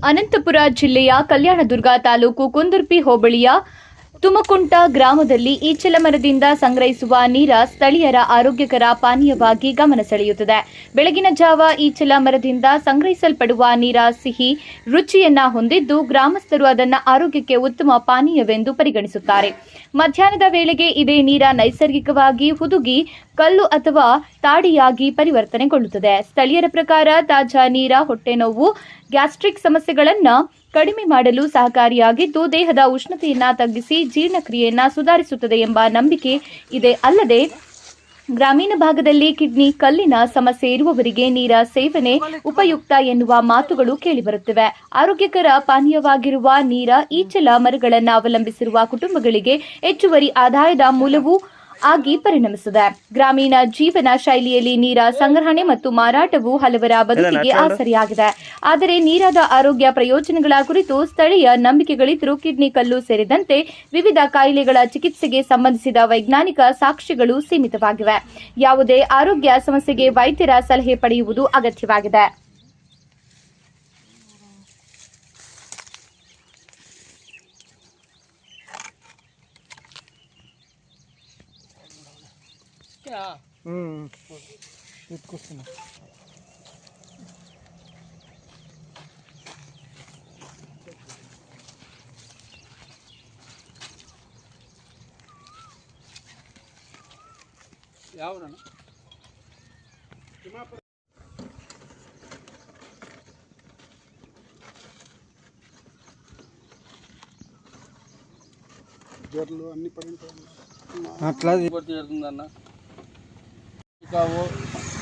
ಅನಂತಪುರ ಜಿಲ್ಲೆಯ ಕಲ್ಯಾಣದುರ್ಗ ತಾಲೂಕು ಕುಂದುರ್ಪಿ ಹೋಬಳಿಯ ತುಮಕುಂಟ ಗ್ರಾಮದಲ್ಲಿ ಈಚಲ ಮರದಿಂದ ಸಂಗ್ರಹಿಸುವ ನೀರ ಸ್ಥಳೀಯರ ಆರೋಗ್ಯಕರ ಪಾನೀಯವಾಗಿ ಗಮನ ಸೆಳೆಯುತ್ತದೆ. ಬೆಳಗಿನ ಜಾವ ಈಚಲ ಮರದಿಂದ ಸಂಗ್ರಹಿಸಲ್ಪಡುವ ನೀರ ಸಿಹಿ ರುಚಿಯನ್ನ ಹೊಂದಿದ್ದು ಗ್ರಾಮಸ್ಥರು ಅದನ್ನು ಆರೋಗ್ಯಕ್ಕೆ ಉತ್ತಮ ಪಾನೀಯವೆಂದು ಪರಿಗಣಿಸುತ್ತಾರೆ. ಮಧ್ಯಾಹ್ನದ ವೇಳೆಗೆ ಇದೇ ನೀರ ನೈಸರ್ಗಿಕವಾಗಿ ಹುದುಗಿ ಕಲ್ಲು ಅಥವಾ ತಾಡಿಯಾಗಿ ಪರಿವರ್ತನೆಗೊಳ್ಳುತ್ತದೆ. ಸ್ಥಳೀಯರ ಪ್ರಕಾರ ತಾಜಾ ನೀರ ಹೊಟ್ಟೆನೋವು, ಗ್ಯಾಸ್ಟ್ರಿಕ್ ಸಮಸ್ಯೆಗಳನ್ನು ಕಡಿಮೆ ಮಾಡಲು ಸಹಕಾರಿಯಾಗಿದ್ದು ದೇಹದ ಉಷ್ಣತೆಯನ್ನು ತಗ್ಗಿಸಿ ಜೀರ್ಣಕ್ರಿಯೆಯನ್ನು ಸುಧಾರಿಸುತ್ತದೆ ಎಂಬ ನಂಬಿಕೆ ಇದೆ. ಅಲ್ಲದೆ ಗ್ರಾಮೀಣ ಭಾಗದಲ್ಲಿ ಕಿಡ್ನಿ ಕಲ್ಲಿನ ಸಮಸ್ಯೆ ಇರುವವರಿಗೆ ನೀರ ಸೇವನೆ ಉಪಯುಕ್ತ ಎನ್ನುವ ಮಾತುಗಳು ಕೇಳಿಬರುತ್ತಿವೆ. ಆರೋಗ್ಯಕರ ಪಾನೀಯವಾಗಿರುವ ನೀರ ಈಚಲ ಮರಗಳನ್ನು ಅವಲಂಬಿಸಿರುವ ಕುಟುಂಬಗಳಿಗೆ ಹೆಚ್ಚುವರಿ ಆದಾಯದ ಮೂಲವೂ ಆಗಿ ಪರಿಣಮಿಸಿದೆ. ಗ್ರಾಮೀಣ ಜೀವನ ಶೈಲಿಯಲ್ಲಿ ನೀರ ಸಂಗ್ರಹಣೆ ಮತ್ತು ಮಾರಾಟವು ಹಲವರ ಬದುಕಿಗೆ ಆಸರೆಯಾಗಿದೆ. ಆದರೆ ನೀರಾದ ಆರೋಗ್ಯ ಪ್ರಯೋಜನಗಳ ಕುರಿತು ಸ್ಥಳೀಯ ನಂಬಿಕೆಗಳಿದ್ದರೂ ಕಿಡ್ನಿ ಕಲ್ಲು ಸೇರಿದಂತೆ ವಿವಿಧ ಕಾಯಿಲೆಗಳ ಚಿಕಿತ್ಸೆಗೆ ಸಂಬಂಧಿಸಿದ ವೈಜ್ಞಾನಿಕ ಸಾಕ್ಷ್ಯಗಳು ಸೀಮಿತವಾಗಿವೆ. ಯಾವುದೇ ಆರೋಗ್ಯ ಸಮಸ್ಯೆಗೆ ವೈದ್ಯರ ಸಲಹೆ ಪಡೆಯುವುದು ಅಗತ್ಯವಾಗಿದೆ. జర్లు అన్ని పడి అట్లా చేరుతుందన్న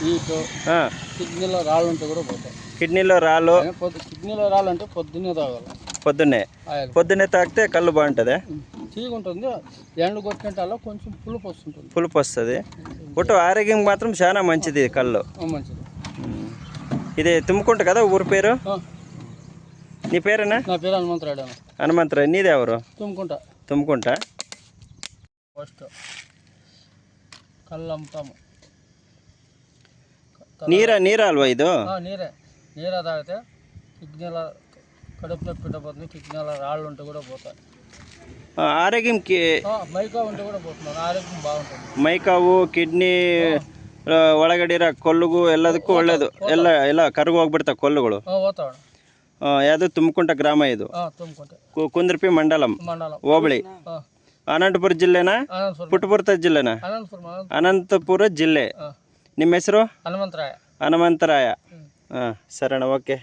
హీటు కిడ్నీలో రాళ్ళు ఉంటే కూడా పోతాయి. కిడ్నీలో రాళ్ళు కిడ్నీలో రాళ్ళు అంటే పొద్దున్నే తాగాలి. పొద్దున్నే తాగితే కళ్ళు బాగుంటుంది. చీగా ఉంటుంది. ఎండ కొట్టినట్టు కొంచెం పులుపు వస్తుంది. ఒట్టు ఆరోగ్యం మాత్రం చాలా మంచిది కళ్ళు. మంచిది. ఇది తుమ్ముకుంట కదా ఊరి పేరు? నీ పేరేనా? నా పేరు హనుమంతరాడు. హనుమంతరాడు. నీది ఎవరు? తుమ్ముకుంట. ఫస్ట్ కళ్ళు అమ్ముతాము. ನೀರಾ ಅಲ್ವಾ ಇದು? ನೀರ తాగితే కిడ్నీల కడుపు నొప్పి పోతుంది. కిడ్నీల రాళ్ళు ఉంటే కూడా పోతాయి. ఆరోగ్యంకి మైకావు ఉంటే కూడా పోతున్నారు. ఆరోగ్యం బాగుంటుంది. ಮೈಕಾವು ಕಿಡ್ನಿ ಒಳಗಡೆ ಕೊಲ್ಲುಗು ಎಲ್ಲದಕ್ಕೂ ಒಳ್ಳೇದು. ಎಲ್ಲ ಕರಗು ಹೋಗ್ಬಿಡ್ತಾವೆ ಕೊಲ್ಲುಗಳು. ಯಾವುದು ತುಮಕುಂಟ ಗ್ರಾಮ ಇದು. ಕುಂದರ್ಪಿ ಮಂಡಲಂ ಹೋಬಳಿ. ಅನಂತಪುರ ಜಿಲ್ಲೆನಾ? ಪುಟ್ಟಪುರ ಜಿಲ್ಲೆನಾ? ಅನಂತಪುರ ಜಿಲ್ಲೆ. ನಿಮ್ಮ ಹೆಸರು? ಹನುಮಂತರಾಯ. ಹಾಂ ಸರಿ ಅಣ್ಣ, ಓಕೆ.